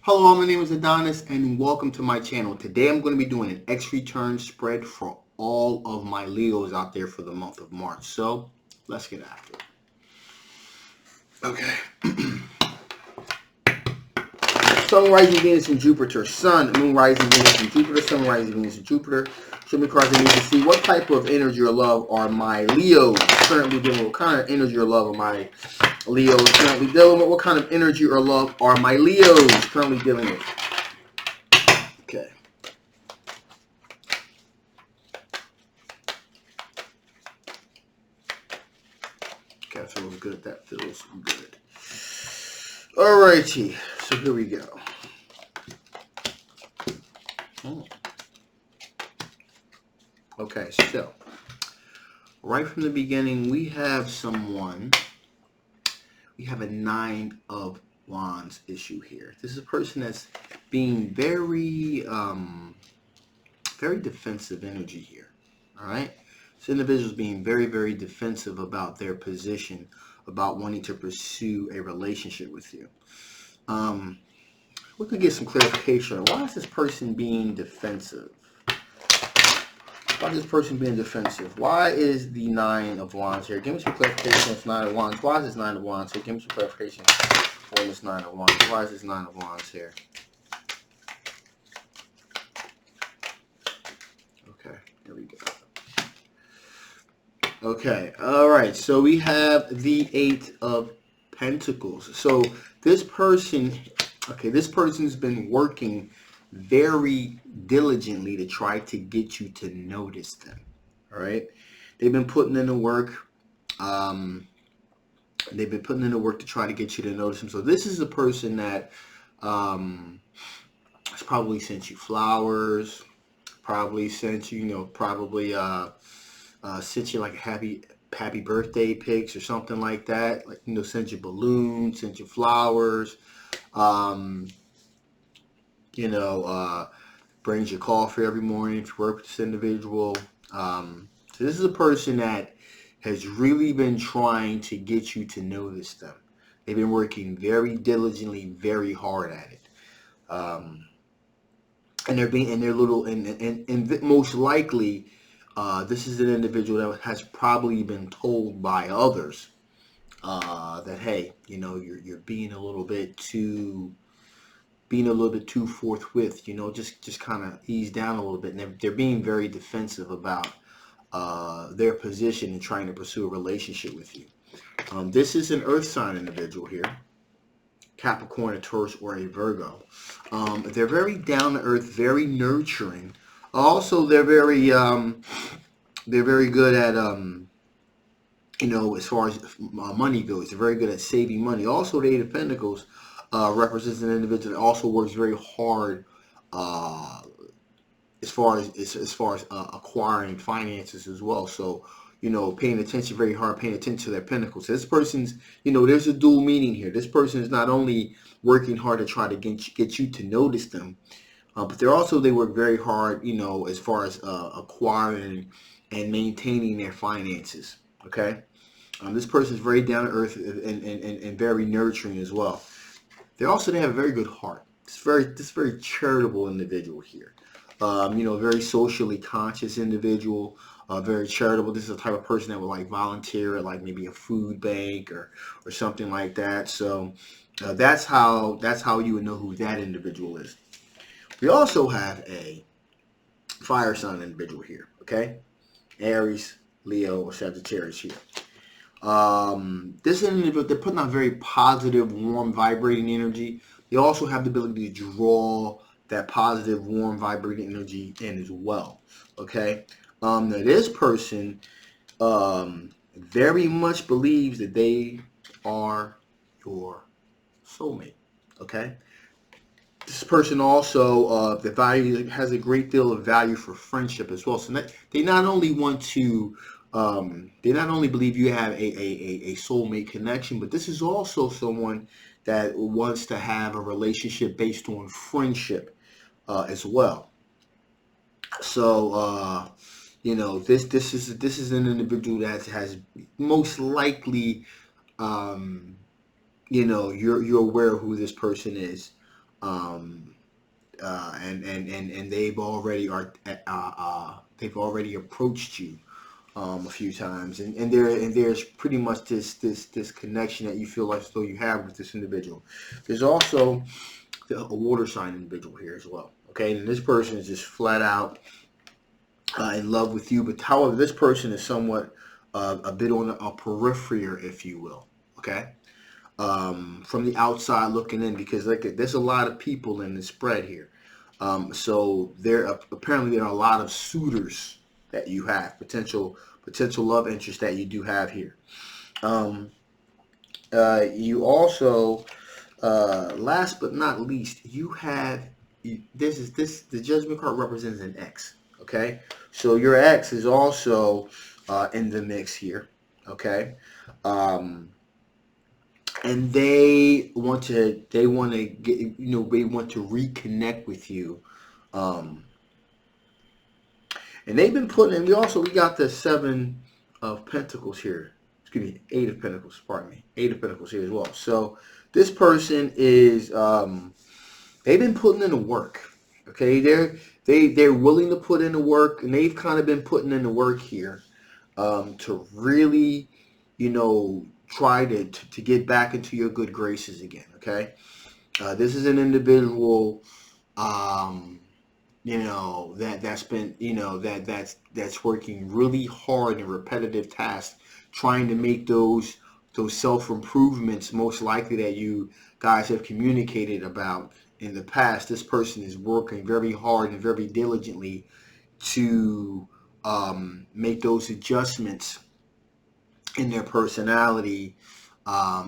Hello, my name is Adonis and welcome to my channel. Today I'm going to be doing an X return spread for all of my Leos out there for the month of March. So let's get after it. Okay. Sun, rising Venus, and Jupiter. Sun, Moon, rising Venus, and Jupiter. Sun, rising Venus, and Jupiter. Show me cards I need to see. What type of energy or love are my Leos currently dealing with? What kind of energy or love are my Leos currently dealing with? What kind of energy or love are my Leos currently dealing with? Okay. Okay, that feels good. That feels good. Alrighty. So here we go. Okay, so right from the beginning, we have a Nine of Wands issue here. This is a person that's being very defensive energy here. All right, this individual is being very defensive about their position, about wanting to pursue a relationship with you. We could get some clarification. Why is this person being defensive? Why is this person being defensive? Why is the Nine of Wands here? Give me some clarification on this Nine of Wands. Why is this Nine of Wands here? Give me some clarification on this Nine of Wands. Why is this Nine of Wands here? Okay, here we go. Okay, all right. So we have the Eight of Pentacles. So this person, this person's been working very diligently to try to get you to notice them. All right, they've been putting in the work. They've been putting in the work to try to get you to notice them. So this is a person that has probably sent you flowers, probably sent you, sent you like a happy birthday pics or something like that. Like, sent you balloons, sent you flowers. Brings you coffee every morning if you work with this individual. So this is a person that has really been trying to get you to notice them. They've been working very diligently, very hard at it. And most likely, this is an individual that has probably been told by others that, hey, you're being a little bit too forthwith, just kind of ease down a little bit. And they're being very defensive about their position in trying to pursue a relationship with you. This is an earth sign individual here, Capricorn, a Taurus, or a Virgo. They're very down to earth, very nurturing. Also, they're very good at as far as money goes. They're very good at saving money. Also, the Eight of Pentacles represents an individual that also works very hard as far as acquiring finances as well. So, paying attention to their pentacles. So this person's, there's a dual meaning here. This person is not only working hard to try to get you to notice them, but they work very hard, as far as acquiring and maintaining their finances. Okay, this person is very down to earth and very nurturing as well. They have a very good heart. This very charitable individual here. Very socially conscious individual. Very charitable. This is the type of person that would like volunteer at like maybe a food bank or something like that. So that's how you would know who that individual is. We also have a fire sign individual here. Okay, Aries, Leo, or Sagittarius here. This individual, they're putting out very positive, warm, vibrating energy. They also have the ability to draw that positive, warm, vibrating energy in as well. Okay. Now this person very much believes that they are your soulmate. Okay. This person also has a great deal of value for friendship as well. So they not only want to they not only believe you have a soulmate connection, but this is also someone that wants to have a relationship based on friendship as well. So this is an individual that has most likely you're aware of who this person is. And they've already approached you a few times, and there's pretty much this connection that you feel like still you have with this individual. There's also a water sign individual here as well. Okay, and this person is just flat out in love with you, but however, this person is somewhat a bit on a periphery, if you will. Okay, from the outside looking in, because there's a lot of people in the spread here. So apparently there are a lot of suitors that you have, potential love interest that you do have here. You also, last but not least, you have the Judgment card represents an ex. Okay, so your ex is also in the mix here. Okay. And they want to get, they want to reconnect with you, and they've been putting in. We got the 7 of Pentacles here. Excuse me, 8 of Pentacles. Pardon me, 8 of Pentacles here as well. So this person is they've been putting in the work. Okay, they're willing to put in the work, and they've kind of been putting in the work here to really, try to get back into your good graces again. Okay, this is an individual, that's been, that's working really hard in repetitive tasks, trying to make those self improvements. Most likely that you guys have communicated about in the past. This person is working very hard and very diligently to make those adjustments in their personality,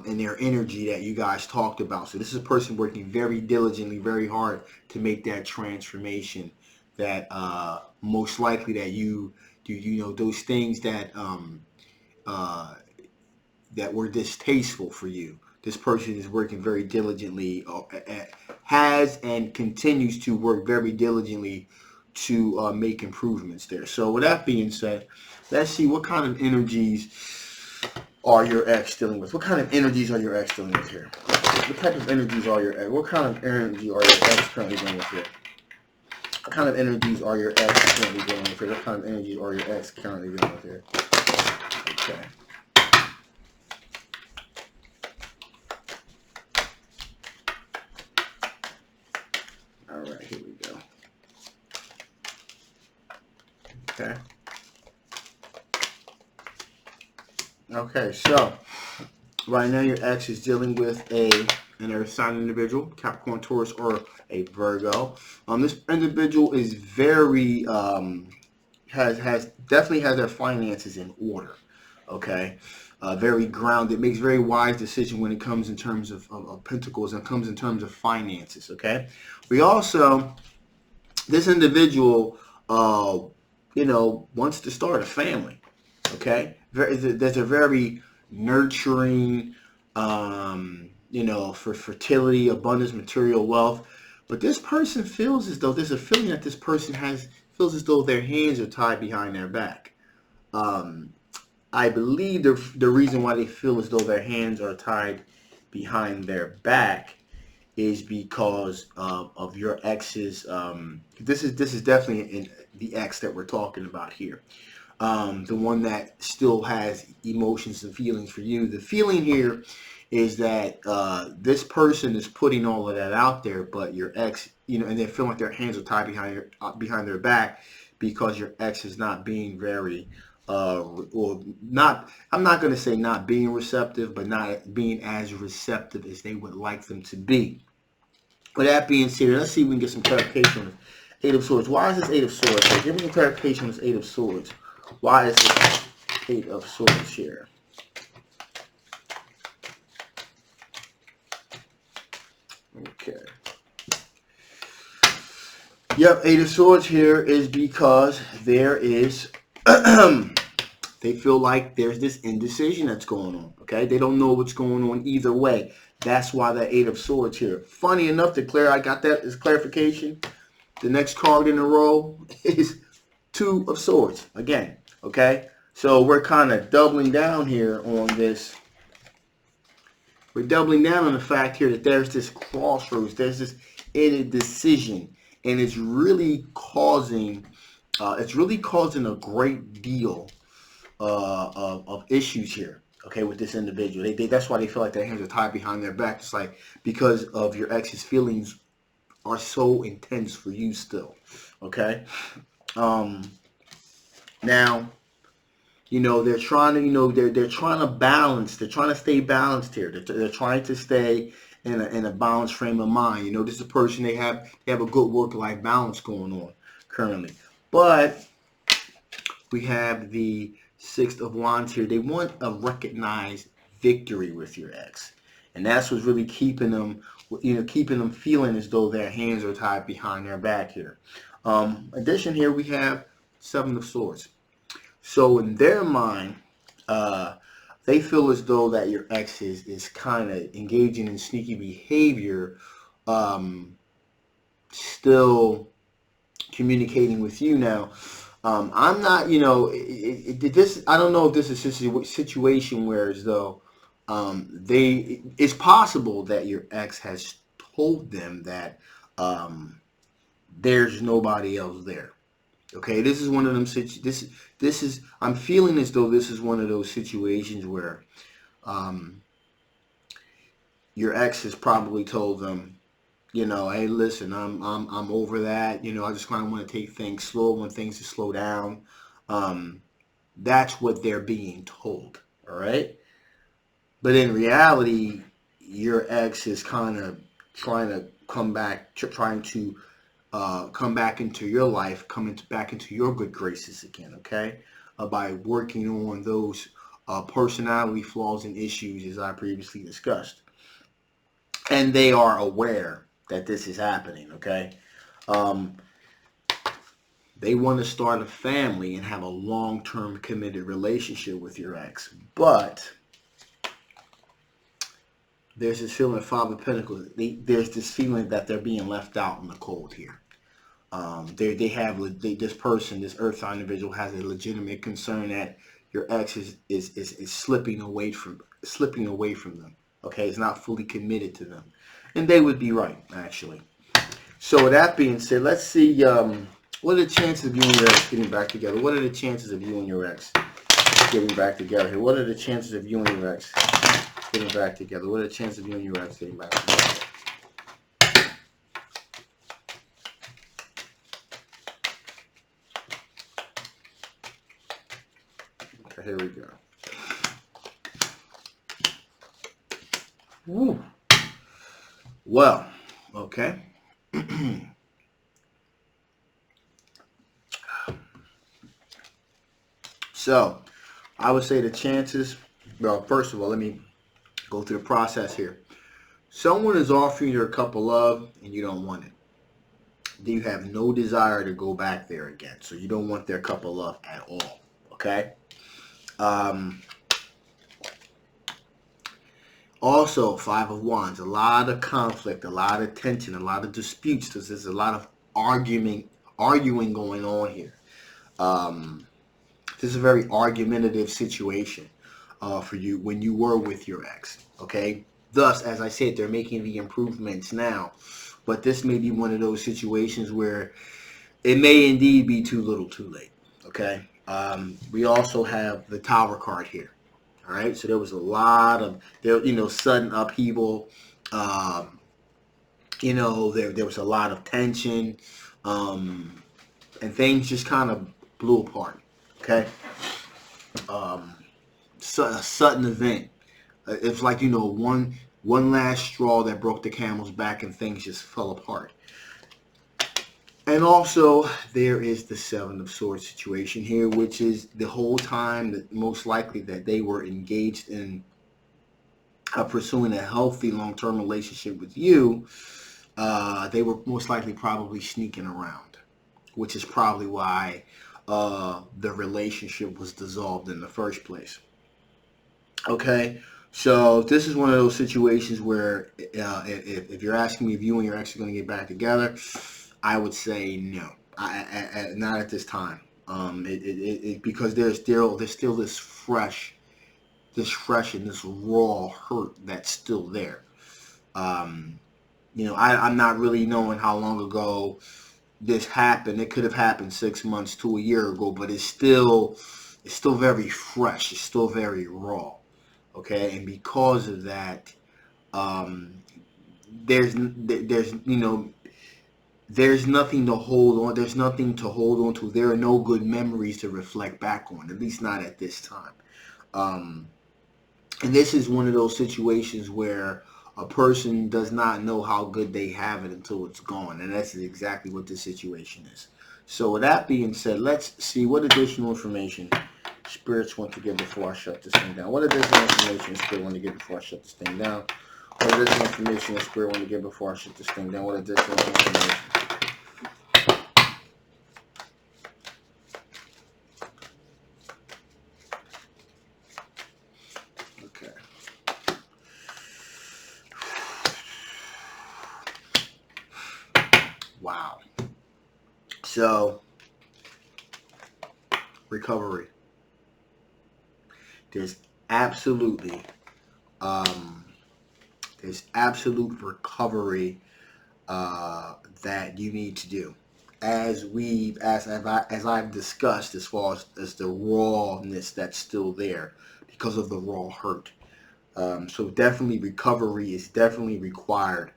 in their energy that you guys talked about. So this is a person working very diligently, very hard to make that transformation. That most likely that you do, those things that that were distasteful for you. This person is working very diligently, has and continues to work very diligently to make improvements there. So with that being said, let's see what kind of energies are your ex dealing with? What kind of energies are your ex dealing with here? What type of energies are your ex? What kind of energy are your ex currently dealing with here? What kind of energies are your ex currently dealing with here? What kind of energies are your ex currently dealing with here? Okay. All right, here we go. Okay. Okay, so right now your ex is dealing with an earth sign individual, Capricorn, Taurus, or a Virgo. This individual is very definitely has their finances in order. Okay, very grounded, makes very wise decisions when it comes in terms of pentacles and comes in terms of finances. Okay, we also, this individual wants to start a family. Okay, there's a very nurturing, for fertility, abundance, material wealth. But this person feels as though there's a feeling that this person feels as though their hands are tied behind their back. I believe the reason why they feel as though their hands are tied behind their back is because of your ex's. This is definitely the ex that we're talking about here. The one that still has emotions and feelings for you. The feeling here is that this person is putting all of that out there, but your ex, and they feel like their hands are tied behind their back because your ex is not being very, or not. I'm not going to say not being receptive, but not being as receptive as they would like them to be. With that being said, let's see if we can get some clarification on this Eight of Swords. Why is this Eight of Swords here? Give me some clarification on this Eight of Swords. Why is this 8 of Swords here? Okay. Yep, 8 of Swords here is because there is, they feel like there's this indecision that's going on. Okay, they don't know what's going on either way. That's why that 8 of Swords here. Funny enough, I got that as clarification. The next card in a row is 2 of Swords again. Okay, so we're kind of doubling down here on this. We're doubling down on the fact here that there's this crossroads. There's this in a decision, and it's really causing a great deal of issues here. Okay, with this individual, that's why they feel like their hands are tied behind their back. It's like because of your ex's feelings are so intense for you still. Okay, um, now they're trying to they're trying to balance. They're trying to stay balanced here. They're trying to stay in a balanced frame of mind. This is a person they have a good work life balance going on currently, but we have the Six of Wands here. They want a recognized victory with your ex, and that's what's really keeping them, keeping them feeling as though their hands are tied behind their back here. Addition here we have Seven of Swords. So in their mind, they feel as though that your ex is kind of engaging in sneaky behavior, still communicating with you now. I'm not, this. I don't know if this is a situation where as though it's possible that your ex has told them that there's nobody else there. Okay, this is one of them. This is. I'm feeling as though this is one of those situations where your ex has probably told them, hey, listen, I'm over that. I just kind of want to take things slow. I want things to slow down. That's what they're being told. All right, but in reality, your ex is kind of trying to come back, trying to come back into your life, back into your good graces again. Okay, by working on those personality flaws and issues as I previously discussed, and they are aware that this is happening. Okay, they want to start a family and have a long-term committed relationship with your ex, but there's this feeling of Five of Pentacles. There's this feeling that they're being left out in the cold here. This Earth sign individual has a legitimate concern that your ex is slipping away from them. Okay, it's not fully committed to them, and they would be right actually. So with that being said, let's see. What are the chances of you and your ex getting back together? What are the chances of you and your ex getting back together here? What are the chances of you and your ex getting back together? What are the chances of you and your ex getting back together? Okay, here we go. Woo. Well, okay. So, I would say the chances, well, first of all, let me go through the process here. Someone is offering you a cup of love and you don't want it. You have no desire to go back there again. So you don't want their cup of love at all. Okay? Also, Five of Wands, a lot of conflict, a lot of tension, a lot of disputes. There's a lot of arguing going on here. This is a very argumentative situation for you when you were with your ex. Okay? Thus, as I said, they're making the improvements now. But this may be one of those situations where it may indeed be too little too late. Okay? We also have the Tower card here. All right, so there was a lot of sudden upheaval. There was a lot of tension, and things just kind of blew apart. Okay, a sudden event. It's like one last straw that broke the camel's back, and things just fell apart. And also, there is the Seven of Swords situation here, which is the whole time that most likely that they were engaged in pursuing a healthy long-term relationship with you, they were most likely probably sneaking around, which is probably why the relationship was dissolved in the first place. Okay, so this is one of those situations where if you're asking me if you and your ex are going to get back together, I would say no, not at this time. Because there's still this fresh and this raw hurt that's still there. I'm not really knowing how long ago this happened. It could have happened 6 months to a year ago, but it's still very fresh. It's still very raw. Okay, and because of that, um, there's nothing to hold on. There's nothing to hold on to. There are no good memories to reflect back on, at least not at this time. Um, and this is one of those situations where a person does not know how good they have it until it's gone, and that's exactly what this situation is. So with that being said, let's see what additional information spirits want to give before I shut this thing down. What additional information spirit want to give before I shut this thing down? What additional information spirit want to give before I shut this thing down? What additional information? Okay. Wow. So, recovery. There's absolutely, um, there's absolute recovery that you need to do. As I've discussed, as far as the rawness that's still there because of the raw hurt. So definitely recovery is definitely required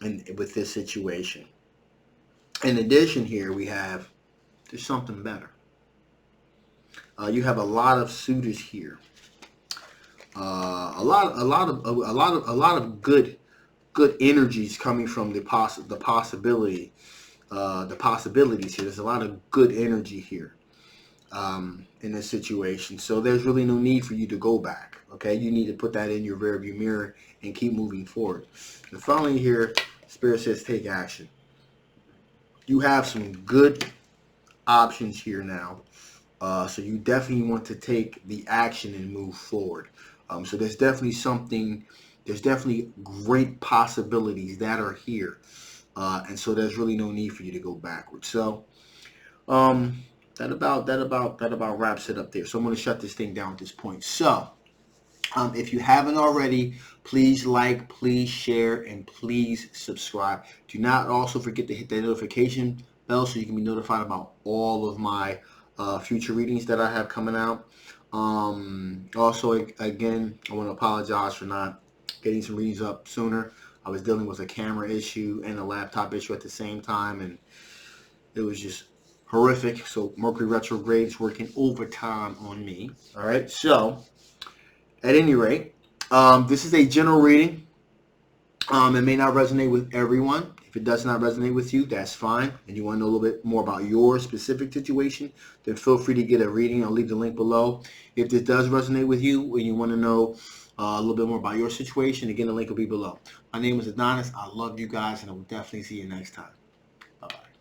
with this situation. In addition, here there's something better. You have a lot of suitors here. A lot of good energies coming from the possibilities here. There's a lot of good energy here in this situation. So there's really no need for you to go back. Okay, you need to put that in your rearview mirror and keep moving forward. And finally, here, Spirit says take action. You have some good options here now. So you definitely want to take the action and move forward. So there's definitely great possibilities that are here. And so there's really no need for you to go backwards. So that about wraps it up there. So I'm going to shut this thing down at this point. So if you haven't already, please like, please share, and please subscribe. Do not also forget to hit that notification bell so you can be notified about all of my future readings that I have coming out. Also, again, I want to apologize for not getting some readings up sooner. I was dealing with a camera issue and a laptop issue at the same time, and it was just horrific. So Mercury retrograde is working overtime on me. All right, so at any rate, this is a general reading. It may not resonate with everyone. If it does not resonate with you, that's fine. And you want to know a little bit more about your specific situation, then feel free to get a reading. I'll leave the link below. If this does resonate with you and you want to know a little bit more about your situation, again, the link will be below. My name is Adonis. I love you guys, and I will definitely see you next time. Bye-bye.